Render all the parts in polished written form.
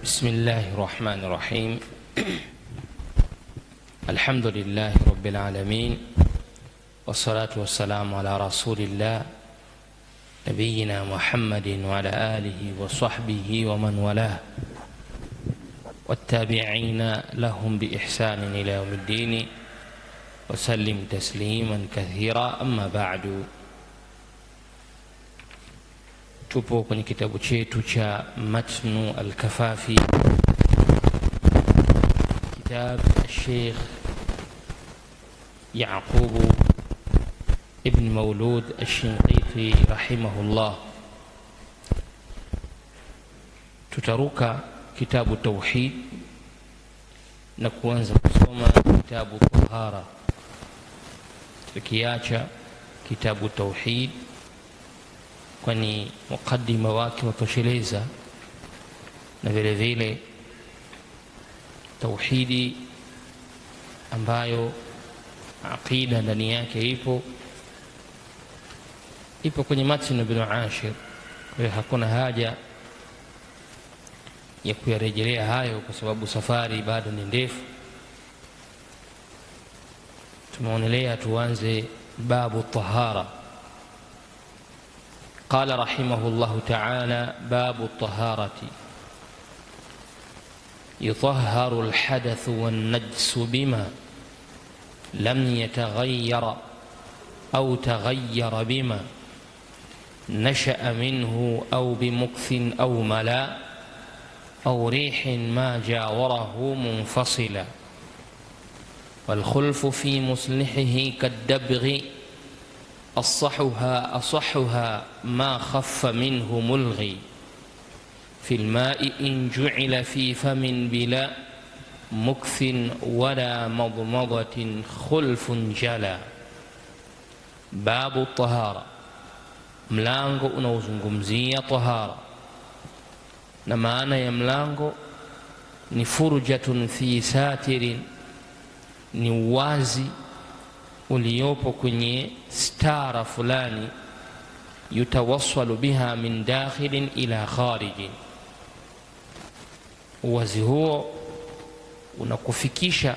بسم الله الرحمن الرحيم. الحمد لله رب العالمين، والصلاة والسلام على رسول الله نبينا محمد وعلى آله وصحبه ومن والاه والتابعين لهم بإحسان إلى يوم الدين وسلم تسليما كثيرا. أما بعد، tupo kwenye kitabu chetu cha Matnu al-Kafafi, kitab Sheikh Yaqub ibn Maulud al-Shinqiti rahimahullah. Tutaruka kitabu Tauhid na kuanza kusoma kitabu Tahara, tukiacha kitabu Tauhid kwani mukaddima wake watosheleza, na vile vile tauhidi ambayo aqida ndani yake ipo kwenye matn ibn Ashir. Kwa hiyo hakuna haja ya kuyarejelea hayo kwa sababu safari bado ni ndefu. Tumeonelea tuanze babu tahara. قال رحمه الله تعالى: باب الطهارة. يطهر الحدث والنجس بما لم يتغير أو تغير بما نشأ منه أو بمكث أو ملاء أو ريح ما جاوره منفصلا، والخلف في مصلحه كالدبغ أصحها ما خف منه ملغي، في الماء إن جعل في فم بلا مكث ولا مضمضة خلف جلا. باب الطهارة، mlango unaozungumzia tahara, na maana ya mlango ni furjatun fi satirin, ni uwazi uliopo kwenye stara fulani, yutawassalu biha min dakhilin ila kharijin. Uwazi huo unakufikisha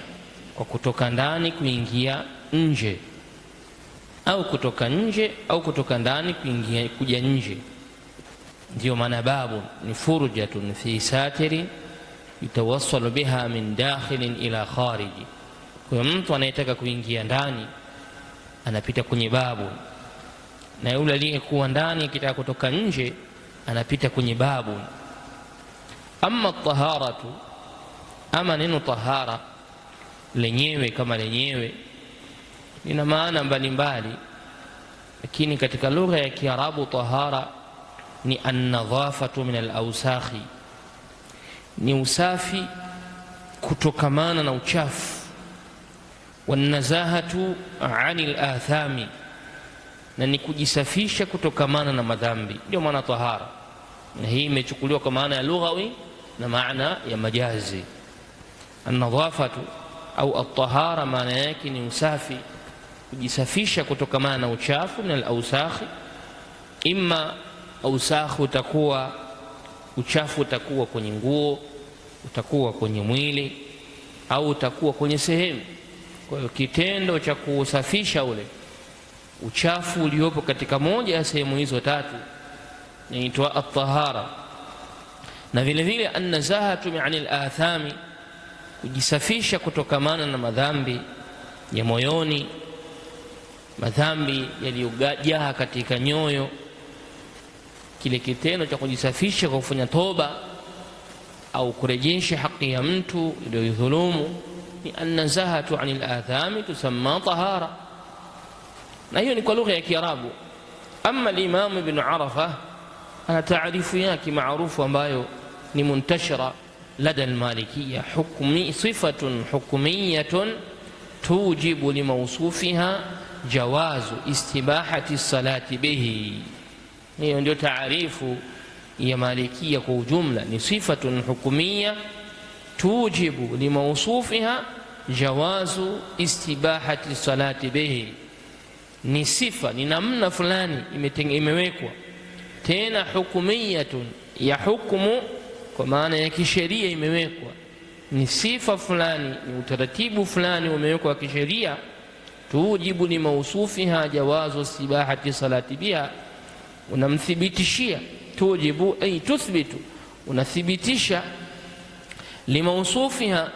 kwa kutoka ndani kuingia nje, au kutoka nje au kutoka ndani kuja nje. Ndio maana babu ni furjatun fi satirin yutawassalu biha min dakhilin ila khariji. Kwa mtu anayetaka kuingia ndani anapita kwenye babu, na yule aliyekuwa ndani akitaka kutoka nje anapita kwenye babu. Amma taharatu, ama neno tahara lenyewe kama lenyewe lina maana mbalimbali, lakini katika lugha ya Kiarabu tahara ni an-nadhafatu min al-awsakhi, ni usafi kutokamana na uchafu, wanazahatu anil athami, na ni kujisafisha kutokamana na madhambi. Ndio maana tahara, na hii imechukuliwa kwa maana ya lughawi na maana ya majazi. An-nadhafatu au at-tahara maana yake ni usafi, kujisafisha kutokamana na uchafu, min al-awsakhi. Imma awsakhu utakuwa uchafu, utakuwa kwenye nguo, utakuwa kwenye mwili, au utakuwa kwenye sehemu. Kwa hiyo kitendo cha kusafisha ule uchafu uliopo katika moja ya sehemu hizo tatu inaitwa at-tahara. Na vile vile an-nazahatu anil athami, kujisafisha kutokamana na madhambi ya moyoni, madhambi yaliyojaa katika nyoyo. Kile kitendo cha kujisafisha kwa kufanya toba au kurejesha haki ya mtu iliyodhulumu ni an-nazahatu anil athami, tusamma tahara, na hiyo ni kwa lugha ya Kiarabu. Amma al-Imam Ibn Arafa ana taarifu yake maarufu ambayo ni muntashira lada al-Malikiyya: sifatun hukmiyatun tujibu limawsufiha jawazu istibahati salati bihi. Hiyo ndio taarifu ya Malikiyya kwa ujumla, ni sifatun hukmiyya tujibu limawsufiha jawazu istibahati salati bihi. Ni sifa, ni namna fulani imewekwa, tena hukumiyatun, ya hukumu kwa maana ya kisheria imewekwa, ni sifa fulani, ni utaratibu fulani umewekwa wa kisheria, tujibu ni mausufiha jawazu istibahati salati biha, unamthibitishia tujibu ay tuthbitu, unathibitisha limausufiha,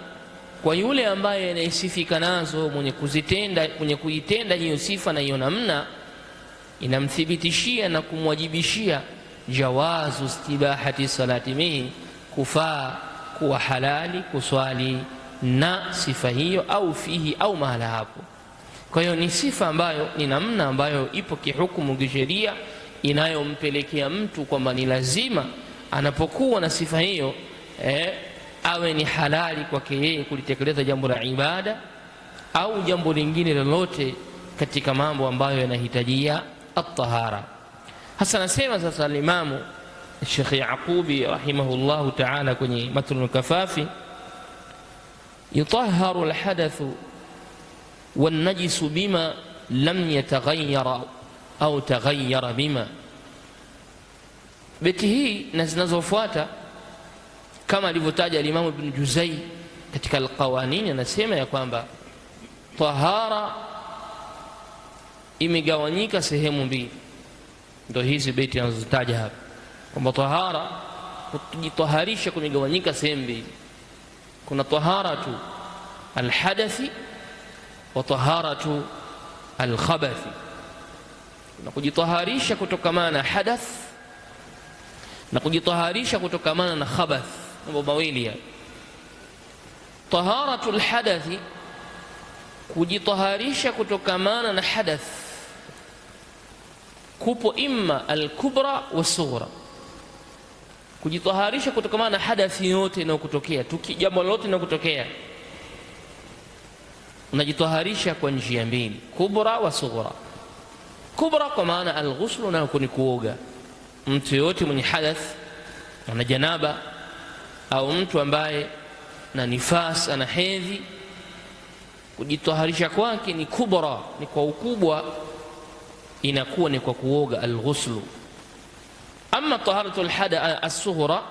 kwa yule ambaye anaisifika nazo, mwenye kuzitenda, mwenye kuitenda hiyo sifa na hiyo namna, inamthibitishia na kumwajibishia jawazu istibahati salati bihi, kufaa kuwa halali kuswali na sifa hiyo au fihi au mahala hapo. Kwa hiyo ni sifa ambayo ni namna ambayo ipo kihukumu kisheria, inayompelekea mtu kwamba ni lazima anapokuwa na sifa hiyo awe ni halali kwake yeye kulitekeleza jambo la ibada au jambo lingine lolote katika mambo ambayo yanahitajia at-tahara. Hasa nasema sasa al-Imamu Sheikh Yaqubi rahimahullahu ta'ala kwenye Matnul Kafafi, yutahharu al-hadathu wan-najisu bima lam yataghayyara au taghayyara bima. Beti hii na zinazofuata kama alivyotaja al-Imam Ibn Juzay katika al-Qawanin, anasema ya kwamba tahara imegawanyika sehemu mbili. Ndio hizi beti anazotaja hapa kwamba tahara, kujitaharisha kumegawanyika sehemu mbili. Kuna taharatu al-hadathi wa taharatu al-khabathi. Na kujitaharisha kutokamana na hadath na kujitaharisha kutokamana na khabath, mambo mawili hapa. Taharatu al-hadathi, kujitaharisha kutokamana na hadath, kupo imma al-kubra wa sughra. Kujitaharisha kutokamana na hadathi yote inayokutokea, jambo lolote linalokutokea, unajitaharisha kwa njia mbili, kubra wa sughra. Kubra kwa maana al-ghusl, na ni kuoga. Mtu yote mwenye hadath, ana janaba, au mtu ambaye na nifas, ana hedhi, kujitaharisha kwake ni kubra, ni kwa ukubwa, inakuwa ni kwa kuoga, al-ghusl. Ama taharatu al-sughra,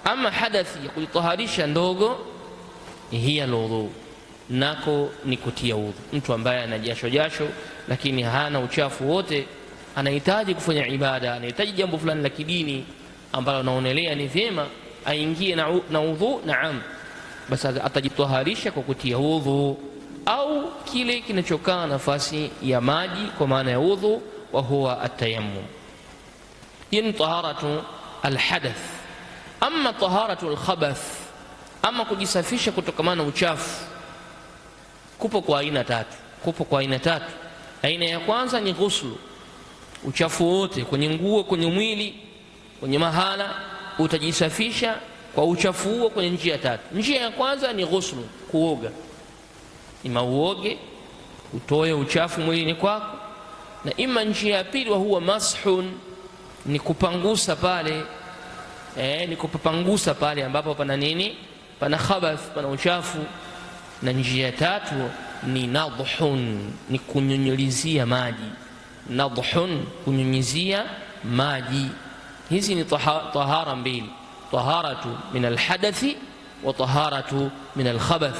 ama hadathi ya kujitaharisha ndogo, hiya al-wudhu, nako ni kutia udhu. Mtu ambaye ana jasho lakini hana uchafu wote, anahitaji kufanya ibada, anahitaji jambo fulani la kidini ambalo anaonelea ni vyema aingie na udhu, naam, basi atajitaharisha kwa kutia udhu au kile kinachokaa nafasi ya maji kwa maana ya udhu, wa huwa at-tayammum. Hii ni taharatu al-hadath. Ama taharatu al-khabath, ama kujisafisha kutokamana na uchafu, kupo kwa aina tatu. Aina ya kwanza ni ghuslu, uchafu wote kwenye nguo, kwenye mwili, kwenye mahala, utajisafisha kwa uchafu huo kwenye njia tatu. Njia ya kwanza ni ghuslu, kuoga. Ima uoge utoe uchafu mwilini kwako, na ima njia ya pili wa huwa mashun, ni kupangusa pale, ni kupangusa pale ambapo pana nini, pana khabath, pana uchafu. Na njia ya tatu ni nadhhun, ni kunyunyizia maji. Nadhhun, kunyunyizia maji. Hizi ni tahara mbili, taharatu min alhadathi wa taharatu min alkhabath.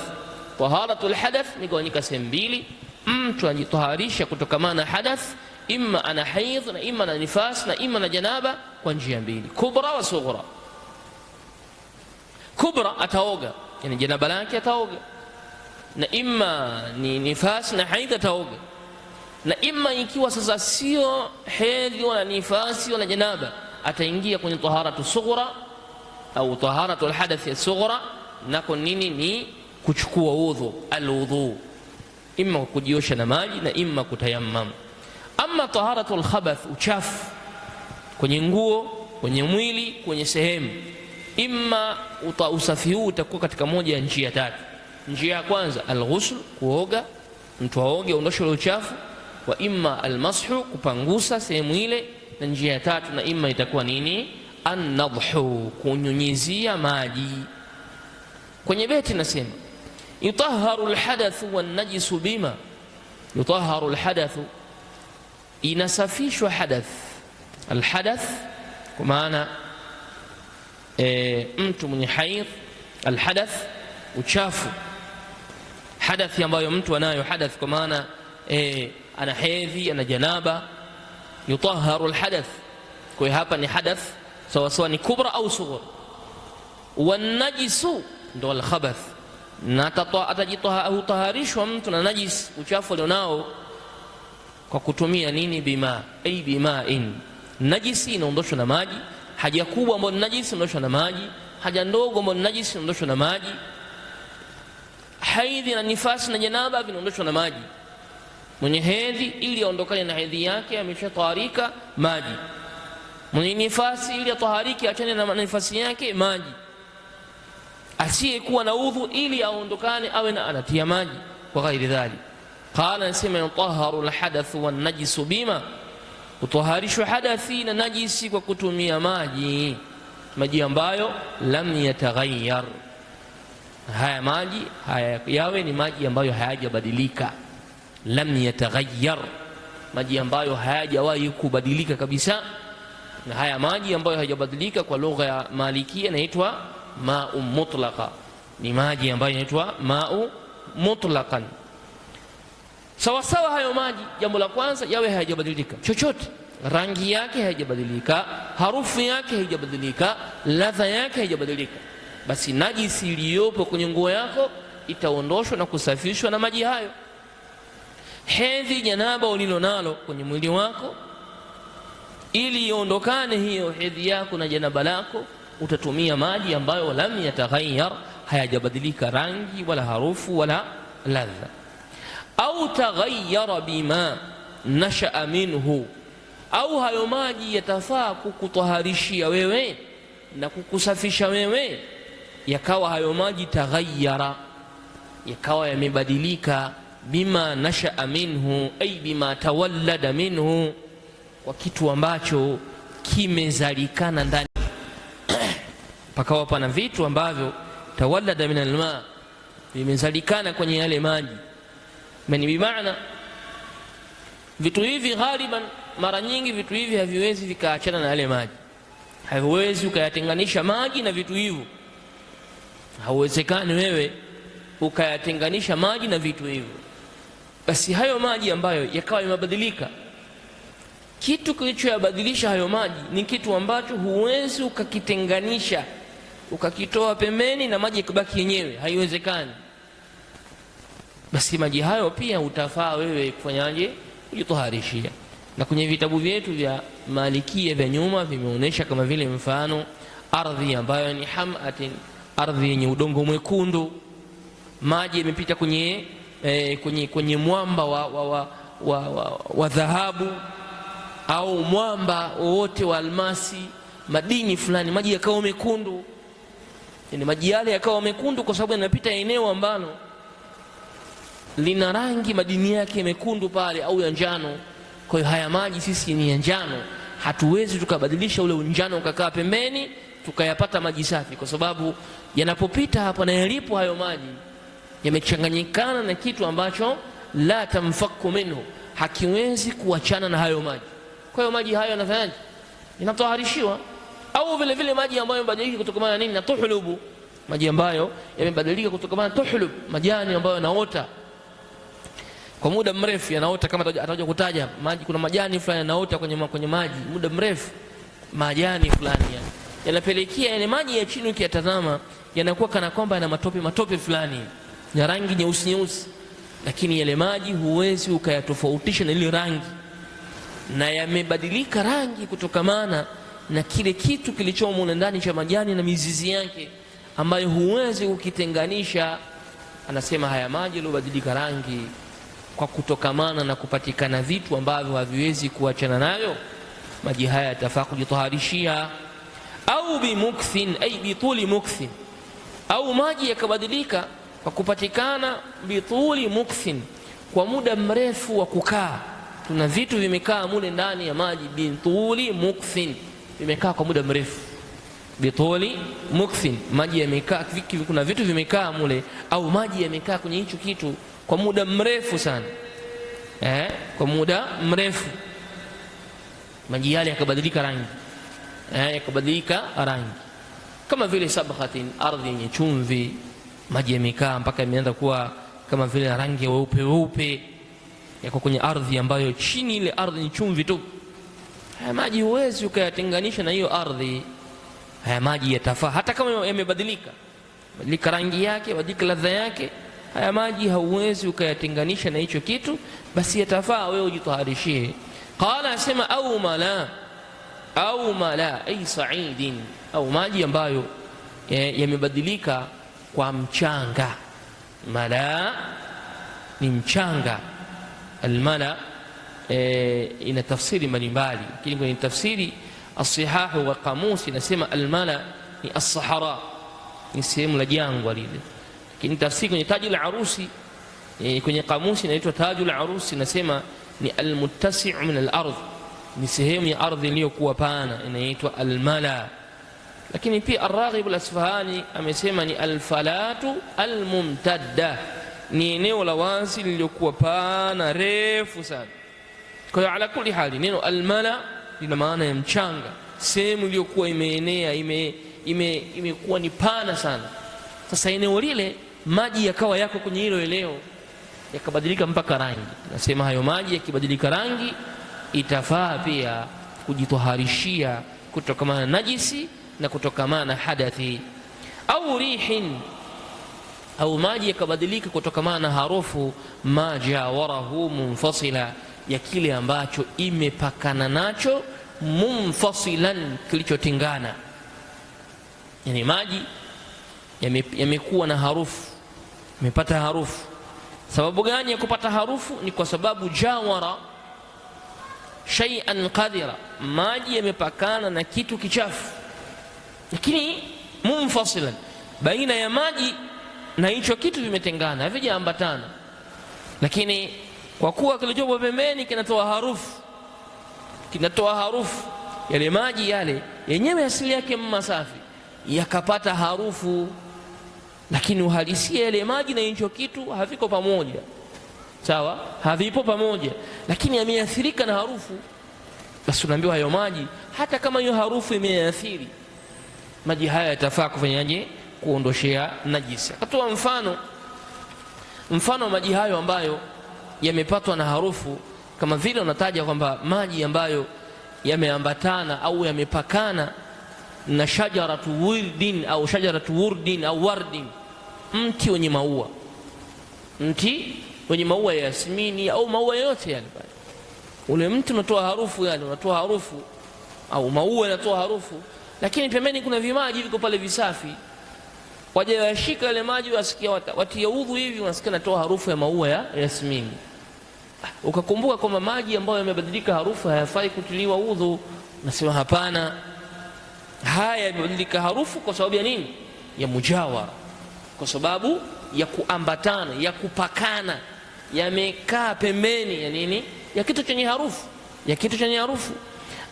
Taharatu alhadath ni gawanyika sehemu mbili. Mtu anajitaharisha kutokamana na hadath, imma ana haidh na imma na nifas na imma na janaba, kwa njia mbili, kubra wa sughra. Kubra ataoga, yani janaba lake ataoga, na imma ni nifas na haidh ataoga. Na imma ikiwa sasa sio hedhi wala nifasi wala janaba, ataingia kwenye taharatu sughra au taharatu alhadath sughra, nako nini, ni kuchukua udhu, alwudhu, imma kujiosha na maji na imma kutayammam. Ama taharatu alkhabath, uchafu kwenye nguo, kwenye mwili, kwenye sehemu, imma usafi huu utakuwa katika moja ya njia tatu. Njia ya kwanza alghusl, kuoga, mtu aoge aondoshe ule uchafu, wa imma almashu, kupangusa sehemu ile, na njia ya tatu na imma itakuwa nini, an-nadhhu, kunyunyizia maji. Kwenye beti nasema yutahharu alhadathu wan-najisu bima, yutahharu alhadathu, inasafishwa hadath. Alhadath kwa maana mtu mwenye haidh, alhadath, uchafu, hadathi ambayo mtu anayo hadath kwa maana ana hedhi, ana janaba, yutahharu alhadath. Kwa hiyo hapa ni hadath sawa sawa ni kubra au sughra. Wanajisu ndo alkhabath, na atajitaharishwa mtu na najis, uchafu alionao kwa kutumia nini? Bima, ay bima'in. Najisi inaondoshwa na maji, haja kubwa ambayo ni najisi inaondoshwa na maji, haja ndogo ambayo ni najisi inaondoshwa na maji, haidhi na nifasi na janaba vinaondoshwa na maji. Mwenye hedhi ili aondokane na hedhi yake ameshataharika, maji. Mwenye nifasi ili atahariki achane na nifasi yake, maji. Asiyekuwa na udhu ili aondokane awe na anatia maji kwa ghairi dhali. Qala nasema yutahharu alhadathu wan najisu bima, utaharishwa hadathi na najisi kwa kutumia maji, maji ambayo lam yataghayyar. Haya maji haya yawe ni maji ambayo hayajabadilika, lam yataghayyar, maji ambayo hayajawahi kubadilika kabisa. Na haya maji ambayo hayajabadilika kwa lugha ya Malikia yanaitwa ma'u mutlaqa, ni maji ambayo yanaitwa ma'u mutlaqan. Sawa sawa hayo maji, jambo la kwanza yawe hayajabadilika chochote, rangi yake haijabadilika, harufu yake haijabadilika, ladha yake haijabadilika, basi najisi iliyopo kwenye nguo yako itaondoshwa na kusafishwa na maji hayo. Hedhi, janaba ulilonalo kwenye mwili wako, ili iondokane hiyo hedhi yako na janaba lako, utatumia maji ambayo lam yataghayyar, hayajabadilika rangi wala harufu wala ladha. Au taghayyara bima nasha'a minhu, au hayo maji yatafaa kukutaharishia wewe na kukusafisha wewe, yakawa hayo maji taghayyara, yakawa yamebadilika, bima nasha'a minhu, ay bima tawallada minhu, kwa kitu ambacho kimezalikana ndani. Pakawa pana vitu ambavyo tawallada min alma, vimezalikana kwenye yale maji. Mani bimaana vitu hivi ghaliban, mara nyingi vitu hivi haviwezi vikaachana na yale maji, hauwezi ukayatenganisha maji na vitu hivyo, hauwezekani wewe ukayatenganisha maji na vitu hivyo. Basi hayo maji ambayo yakawa yamebadilika, kitu kilichoyabadilisha hayo maji ni kitu ambacho huwezi ukakitenganisha ukakitoa pembeni na maji yakabaki yenyewe, haiwezekani. Basi maji hayo pia utafaa wewe kufanyaje? Kujitaharishia. Na kwenye vitabu vyetu vya Malikia vya nyuma vimeonyesha kama vile mfano ardhi ambayo ni hamatin, ardhi yenye udongo mwekundu, maji yamepita kwenye mwamba wa dhahabu au mwamba wote wa almasi, madini fulani, maji yakawa mekundu. Ni maji yale yakawa mekundu kwa sababu yanapita eneo ambalo lina rangi madini yake mekundu pale au ya njano. Kwa hiyo haya maji sisi ni ya njano, hatuwezi tukabadilisha ule unjano ukakaa pembeni tukayapata maji safi, kwa sababu yanapopita hapa na yalipo hayo maji yamechanganyikana na kitu ambacho la tamfaku minhu, hakiwezi kuachana na hayo maji. Kwa hiyo maji hayo yanafanyaje? Yanataharishiwa. Au vile vile maji ambayo yamebadilika kutokana na nini? Na tuhlubu, maji ambayo yamebadilika kutokana na tuhlub, majani ambayo yanaota kwa muda mrefu, yanaota kama atakuja kutaja maji. Kuna majani fulani yanaota kwenye maji muda mrefu, majani fulani yanapelekea yale maji ya chini ukiyatazama yanakuwa kana kwamba yana matope fulani ya rangi nyeusi, lakini yale maji huwezi ukayatofautisha na ile rangi, na yamebadilika rangi kutokamana na kile kitu kilichomo ndani cha majani na mizizi yake, ambayo huwezi ukitenganisha. Anasema haya maji yaliyobadilika rangi kwa kutokamana na kupatikana vitu ambavyo haviwezi kuachana nayo, maji haya yatafaa kujitaharishia. Au bimukthin, ay bituli mukthin, au maji yakabadilika kwa kupatikana bituli mukthin, kwa muda mrefu wa kukaa. Kuna vitu vimekaa mule ndani ya maji, bituli mukthin, vimekaa kwa muda mrefu. Bituli mukthin, maji yamekaa, kuna vitu vimekaa mule, au maji yamekaa kwenye hicho kitu kwa muda mrefu sana, kwa muda mrefu, maji yale yakabadilika rangi, yakabadilika rangi. kama vile sabghatin, ardhi yenye chumvi, maji yamekaa mpaka yameanza kuwa kama vile rangi ya weupe weupe, yako kwenye ardhi ambayo chini ile ardhi ni chumvi tu. Haya maji huwezi ukayatenganisha na hiyo ardhi. Haya maji yatafaa hata kama yamebadilika, badilika rangi yake, badilika ladha yake. Haya maji hauwezi ukayatenganisha na hicho kitu, basi yatafaa wewe ujitaharishie. Qala, asema au mala ay sa'idin, au maji ambayo yamebadilika kwa mchanga. Mala ni mchanga. Almala ina tafsiri mbalimbali, lakini kwenye tafsiri as-Sihahu wa Qamusi inasema almala ni as-Sahara, ni sehemu la jangwa lile. Lakini tafsiri kwenye Tajul Arusi, kwenye Qamusi inaitwa Tajul Arusi, inasema ni almuttasi'u min al-ardh, ni sehemu ya ardhi iliyokuwa pana, inaitwa almala. Lakini pia Ar-Raghib al-Asfahani amesema ni alfalatu almumtadda, ni eneo la wazi lililokuwa pana refu sana. Kwa hiyo ala kulli hali neno almala lina maana ya mchanga, sehemu iliyokuwa imeenea, imekuwa ni pana sana. Sasa eneo lile maji yakawa yako kwenye hilo eneo, yakabadilika mpaka rangi. Nasema hayo maji yakibadilika rangi, itafaa pia kujitoharishia kutokamana na najisi na kutokamana na hadathi. Au rihin, au maji yakabadilika kutokamana na harufu, ma jawarahu munfasila, ya kile ambacho imepakana nacho, munfasilan, kilichotengana. Yani maji yamekuwa na harufu, yamepata harufu. Sababu gani ya kupata harufu? Ni kwa sababu jawara shay'an qadira, maji yamepakana na kitu kichafu, lakini munfasilan, baina ya maji na hicho kitu vimetengana, havijaambatana. Lakini kwa kuwa kilichopo pembeni kinatoa harufu, yale maji yale yenyewe asili yake masafi yakapata harufu, lakini uhalisia yale maji na hicho kitu haviko pamoja. Sawa, havipo pamoja, lakini yameathirika na harufu. Basi unaambiwa hayo maji, hata kama hiyo harufu imeathiri, maji haya yatafaa kufanyaje? Kuondoshea najisi. Akatoa mfano wa maji hayo ambayo yamepatwa na harufu, kama vile unataja kwamba maji ambayo yameambatana au yamepakana na shajaratu wirdin au shajaratu wurdin au wardin, mti wenye maua, mti wenye maua ya yasmini au maua yote yale pale. Ule mti unatoa harufu, yani unatoa harufu, au maua yanatoa harufu, lakini pembeni kuna vimaji viko pale visafi. Waje washika yale maji, wasikia watia udhu hivi, unasikia natoa harufu ya maua ya yasmini. Ukakumbuka kwamba maji ambayo yamebadilika harufu hayafai kutiliwa udhu. Nasema hapana, haya yamebadilika harufu kwa sababu ya nini? Ya mujawara, kwa sababu ya kuambatana, ya kupakana, yamekaa pembeni ya nini? Ya kitu chenye harufu.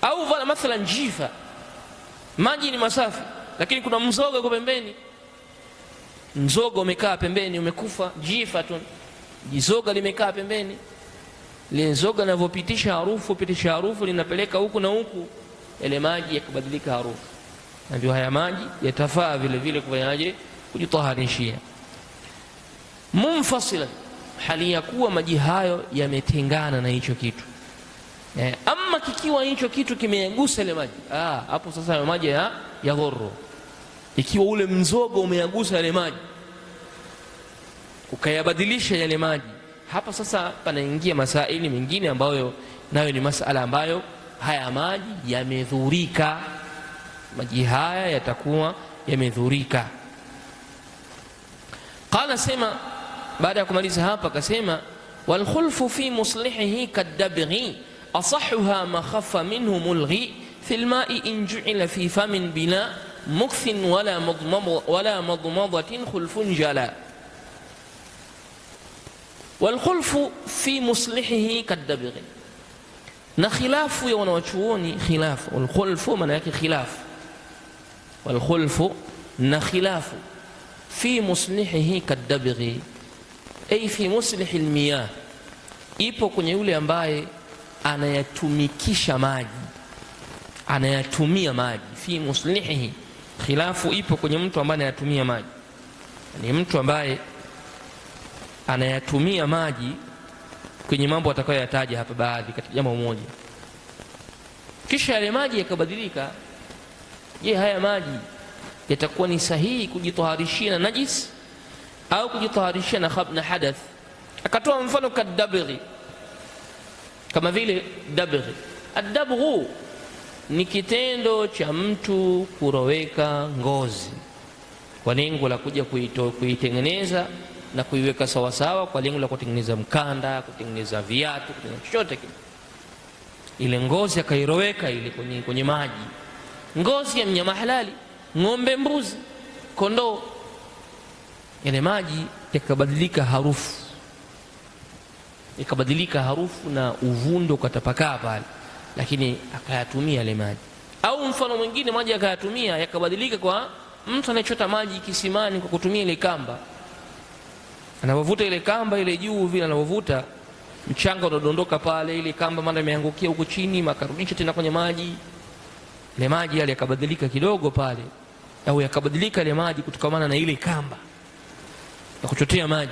Au vala mathalan jifa, maji ni masafi lakini kuna mzoga uko pembeni, mzoga umekaa pembeni, umekufa, jifa tu, jizoga limekaa pembeni. Ile zoga linavyopitisha harufu linapeleka huku na huku, ile maji yakabadilika harufu. Na ndio haya maji yatafaa vile vile kufanyaje? Kujitaharishia. Munfasilan, hali ya kuwa maji hayo yametengana na hicho kitu. Ama kikiwa hicho kitu kimeyagusa ile maji, hapo sasa hayo maji ya dhurru. Ikiwa ule mzogo umeyagusa yale maji ukayabadilisha yale maji, hapa sasa panaingia masaili mengine ambayo nayo ni masala ambayo haya maji yamedhurika, maji haya yatakuwa yamedhurika. Qala, sema baada ya kumaliza hapa akasema, wal khulfu fi muslihihi kadabghi asahuha ma khaffa minhu mulghi fil ma'i in ju'ila fi famin bila mukthin wala madmadatin khulfun jala. Wal khulfu fi muslihihi kadabghi, na khilafu ya wanawachuoni, khilafu wal khulfu maana yake khilafu, wal khulfu na khilafu fi muslihihi kadabghi, ay fi muslihi almiyah, ipo kwenye yule ambaye anayatumikisha maji, anayatumia maji. Fi muslihihi Khilafu ipo kwenye mtu ambaye anayatumia maji. Ni mtu ambaye anayatumia maji kwenye mambo atakayoyataja hapa baadhi katika jambo moja, kisha yale maji yakabadilika. Je, haya maji yatakuwa ni sahihi kujitaharishia na najis au kujitaharishia na hadath? Akatoa mfano kadabghi, kama vile dabghi. Adabghu ni kitendo cha mtu kuroweka ngozi kwa lengo la kuja kuitengeneza na kuiweka sawasawa, kwa lengo la kutengeneza mkanda, kutengeneza viatu, kutengeneza chochote kile. Ile ngozi akairoweka ile kwenye maji, ngozi ya mnyama halali, ng'ombe, mbuzi, kondoo. Ile maji yakabadilika harufu na uvundo ukatapakaa pale, lakini akayatumia ile maji. Au mfano mwingine, maji akayatumia yakabadilika kwa mtu anayechota maji kisimani kwa kutumia ile kamba. Anapovuta ile kamba ile juu vile, anapovuta mchanga unadondoka pale, ile kamba mara imeangukia huko chini, makarudisha tena kwenye maji. Ile maji yale yakabadilika kidogo pale, au yakabadilika ile maji kutokana na ile kamba ya kuchotea maji.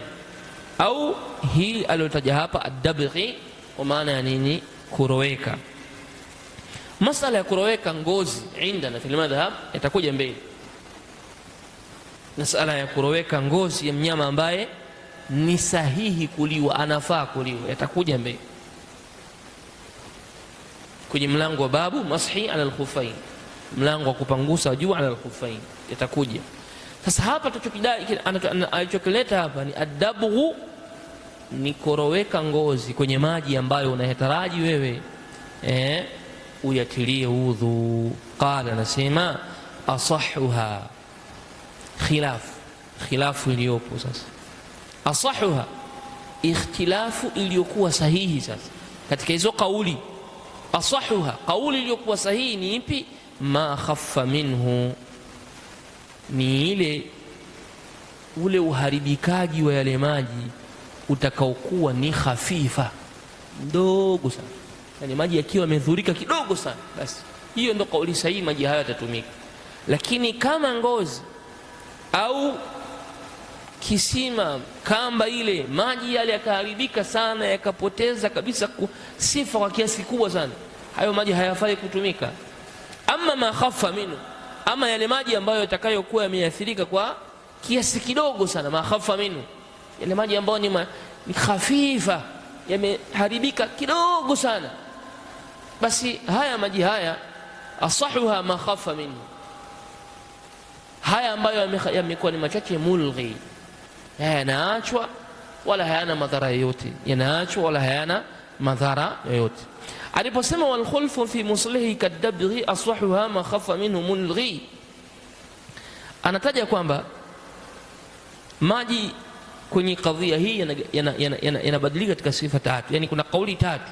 Au hii aliyotaja hapa adabghi, kwa maana ya nini? Kuroweka. Masala ya kuroweka ngozi indana fil madhhab itakuja mbele. Masala ya kuroweka ngozi ya mnyama ambaye ni sahihi kuliwa, anafaa kuliwa, yatakuja mbele kwenye mlango wa babu mashi ala al-khuffain, mlango wa kupangusa juu ala al-khuffain, yatakuja. Sasa hapa tuchokidai alichokileta hapa ni adabghu, ni kuroweka ngozi kwenye maji ambayo unayataraji wewe uyatilie udhu. Qala, anasema asahuha, khilafu iliyopo sasa. Asahuha, ikhtilafu iliyokuwa sahihi sasa katika hizo kauli. Asahuha, kauli iliyokuwa sahihi ni ipi? Ma khaffa minhu, ni ule uharibikaji wa yale maji utakaokuwa ni khafifa, mdogo sana, yani maji yakiwa yamedhurika kidogo sana, basi hiyo ndio kauli sahihi, maji hayo yatatumika. Lakini kama ngozi au kisima, kamba ile, maji yale yakaharibika sana, yakapoteza kabisa sifa kwa kiasi kikubwa sana, hayo maji hayafai kutumika. Ama ma khaffa minhu, ama yale maji ambayo yatakayokuwa yameathirika kwa kiasi kidogo sana, ma khaffa minhu, yale maji ambayo ni khafifa, yameharibika kidogo sana, basi haya maji haya asahuha ma khaffa minhu, haya ambayo yamekuwa ni machache, mulghi, yanaachwa wala hayana madhara yoyote, yanaachwa wala hayana madhara yoyote. Aliposema wal khulfu fi muslihi kadabghi asahuha ma khaffa minhu mulghi, anataja kwamba maji kwenye kadhia hii yanabadilika katika sifa tatu, yani kuna kauli tatu.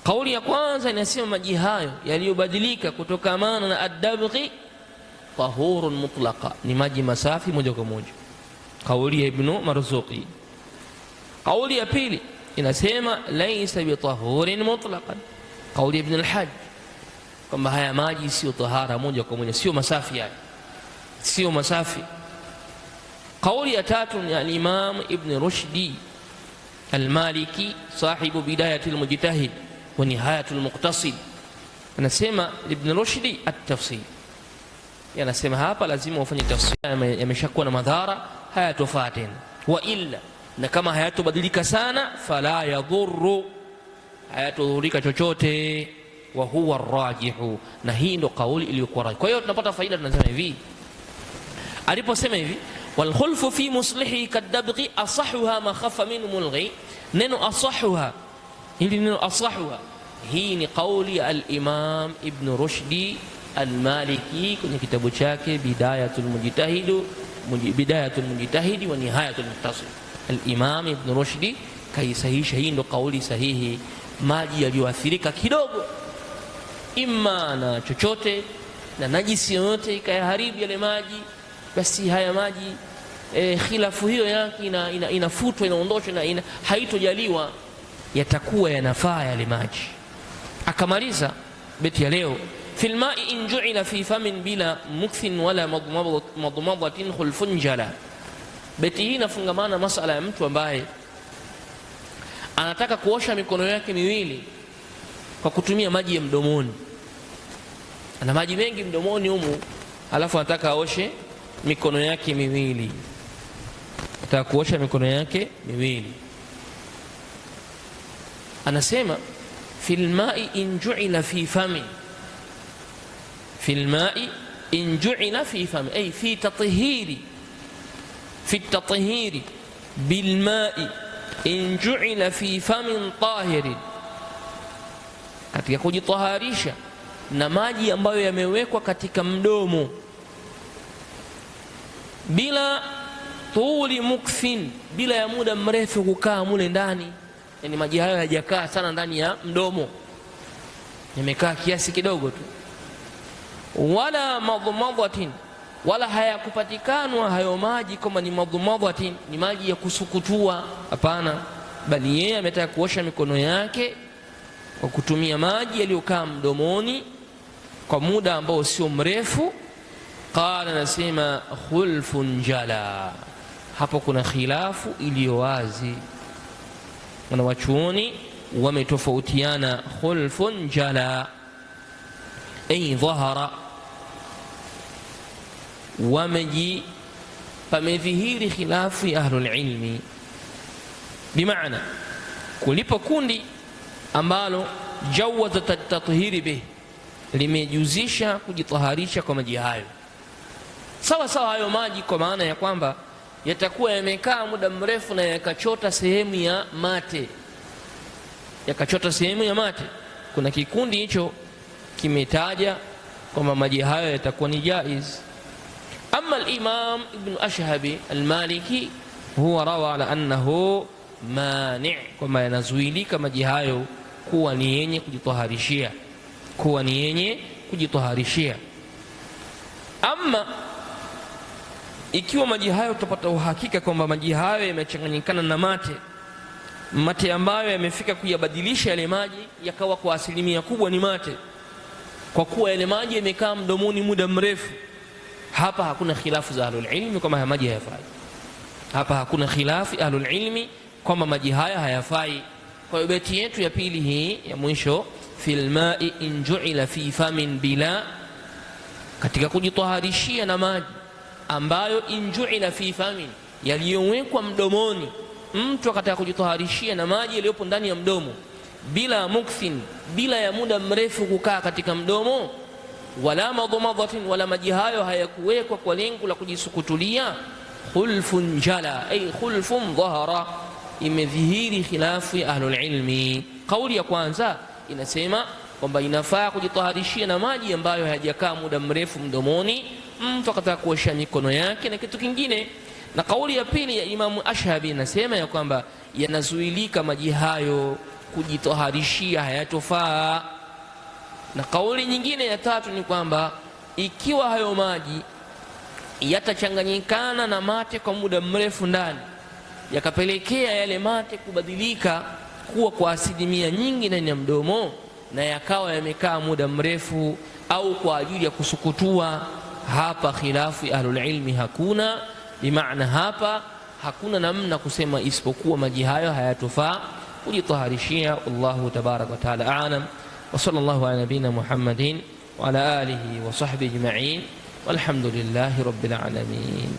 Kauli ya kwanza inasema maji hayo yaliyobadilika kutokamana na adabghi tahurun mutlaqa, ni maji masafi moja kwa moja, kauli ya Ibn Marzuqi. Kauli ya pili inasema laysa bitahurin mutlaqan, kauli ya Ibn al-Hajj, kwamba haya maji sio tahara moja kwa moja, sio masafi, yani sio masafi. Kauli ya tatu ni al-Imam Ibn Rushdi al-Maliki, sahibu Bidayat al-Mujtahid wa Nihayat al-Muqtasid, anasema Ibn Rushdi at-tafsir, yanasema hapa lazima ufanye tafsiri, yameshakuwa na madhara, hayatofaa tena. Wa illa, na kama hayatobadilika sana, fala yadhurru, hayatodhurika chochote. Wa huwa ar-rajihu, na hii ndo kauli iliyokuwa rajih. Kwa hiyo tunapata faida, tunasema hivi, aliposema hivi wal khulfu fi muslihi kadabghi asahuha ma khaffa minhu mulghi, neno asahuha, hili neno asahuha, hii ni kauli ya al-Imam Ibn Rushdi al-Maliki kwenye kitabu chake Bidayatul Mujtahid wa Nihayatul Muqtasid. Al-Imam Ibn Rushdi kaisahihisha, hii ndo kauli sahihi. Maji yaliyoathirika kidogo imma na chochote na najisi yoyote ikayaharibu yale maji, basi haya maji khilafu hiyo yake inafutwa, inaondoshwa, na haitojaliwa, yatakuwa yanafaa yale maji. Akamaliza beti ya leo, fil ma'i in ju'ila fi famin bila mukthin wala madmadatin khulfun jala. Beti hii inafungamana masala ya mtu ambaye anataka kuosha mikono yake miwili kwa kutumia maji ya mdomoni. Ana maji mengi mdomoni humu, alafu anataka aoshe mikono yake miwili. Anataka kuosha mikono yake miwili. Anasema fil ma'i in ju'ila fi fami, fil ma'i in ju'ila fi fami ay fi tathhiri, fi tathhiri bil ma'i in ju'ila fi famin tahirin, katika kujitaharisha na maji ambayo yamewekwa katika mdomo, bila tuli mukthin, bila ya muda mrefu kukaa mule ndani. Yani maji hayo hayajakaa sana ndani ya mdomo, yamekaa kiasi kidogo tu. Wala madmadatin, wala hayakupatikanwa hayo maji kama ni madmadatin, ni maji ya kusukutua. Hapana, bali yeye ametaka kuosha mikono yake kwa kutumia maji yaliyokaa mdomoni kwa muda ambao sio mrefu. Qala, nasema khulfun jala. Hapo kuna khilafu iliyo wazi, wanawachuoni wametofautiana. Khulfun jala ay dhahara, pamedhihiri khilafu ya ahlul ilmi, bimaana kulipo kundi ambalo jawaza tathhiri bih, limejuzisha kujitaharisha kwa maji hayo sawa sawa hayo maji, kwa maana ya kwamba yatakuwa yamekaa muda mrefu na yakachota sehemu ya mate, yakachota sehemu ya mate. Kuna kikundi hicho kimetaja kwamba maji hayo yatakuwa ni jaiz. Amma al-Imam Ibn Ashhabi al-Maliki huwa rawa ala annahu mani', kwamba yanazuilika maji hayo kuwa ni yenye kujitaharishia, kuwa ni yenye kujitaharishia. Ama ikiwa maji hayo tutapata uhakika kwamba maji hayo yamechanganyikana na mate ambayo yamefika kuyabadilisha yale maji yakawa kwa asilimia kubwa ni mate, kwa kuwa yale maji yamekaa mdomoni muda mrefu, hapa hakuna khilafu za ahlul ilmi kwamba haya maji hayafai. Hapa hakuna khilafu ahlul ilmi kwamba maji haya hayafai. Kwa hiyo beti yetu ya pili hii ya mwisho, fil ma'i in ju'ila fi famin bila, katika kujitaharishia na maji ambayo in ju'ila fi famin, yaliyowekwa mdomoni. Mtu akataka kujitaharishia na maji yaliyopo ndani ya mdomo, bila mukthin, bila ya muda mrefu kukaa katika mdomo, wala madmadatin, wala maji hayo hayakuwekwa kwa lengo la kujisukutulia. Khulfun jala ay khulfun dhahara, imedhihiri khilafu ya ahlul ilmi. Kauli ya kwanza inasema kwamba inafaa kujitaharishia na maji ambayo hayajakaa muda mrefu mdomoni, mtu akataka kuosha mikono yake na kitu kingine. Na kauli ya pili ya Imamu Ashhabi inasema ya kwamba yanazuilika maji hayo, kujitaharishia hayatofaa. Na kauli nyingine ya tatu ni kwamba ikiwa hayo maji yatachanganyikana na mate kwa muda mrefu ndani, yakapelekea yale mate kubadilika kuwa kwa asilimia nyingi ndani ya mdomo, na yakawa yamekaa muda mrefu au kwa ajili ya kusukutua, hapa khilafu ya ahlul ilmi hakuna. Bimaana hapa hakuna namna kusema isipokuwa maji hayo hayatofaa kujitaharishia. Allahu tabaraka wa taala a'lam, wa sallallahu ala nabina Muhammadin wa ala alihi wa sahbihi ajma'in, walhamdulillahi rabbil alamin.